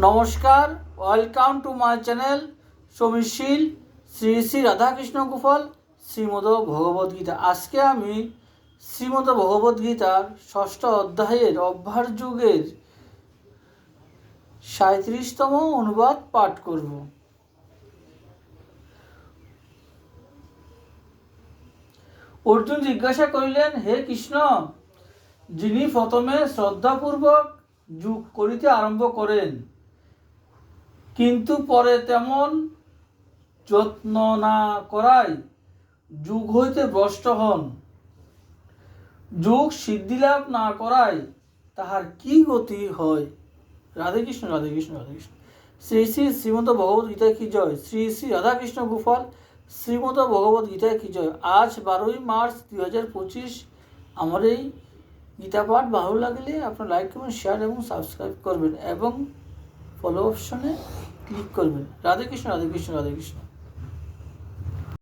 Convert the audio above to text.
নমস্কার, welcome to my channel সমীশীল শ্রী শ্রী রাধাকৃষ্ণ গোপাল শ্রীমদ ভগবদ্গীতা। আজকে আমি শ্রীমদ ভগবদ্গীতার ষষ্ঠ অধ্যায়ের অভ্যাস যুগের 37তম অনুবাদ পাঠ করব। অর্জুন জিজ্ঞাসা করিলেন, হে কৃষ্ণ, যিনি প্রথমে শ্রদ্ধাপূর্বক যোগ করিতে আরম্ভ করেন কিন্তু পরে তেমন যত্ন না করায় যোগ হইতে ভ্রষ্ট হন, যোগ সিদ্ধিলাভ না করায় তাহার কি গতি হয়? রাধে কৃষ্ণ, রাধে কৃষ্ণ, রাধে কৃষ্ণ। শ্রী শ্রী শ্রীমদ ভগবত গীতা কি জয়। শ্রী শ্রী রাধাকৃষ্ণ গোপাল শ্রীমদ ভগবত গীতা কি জয়। আজ 12ই মার্চ 2025। আমার এই গীতা পাঠ ভালো লাগলে আপনার লাইক করবেন, শেয়ার এবং সাবস্ক্রাইব করবেন এবং ফলো অপশনে ক্লিক করবেন। রাধে কৃষ্ণ, রাধে কৃষ্ণ, রাধে কৃষ্ণ।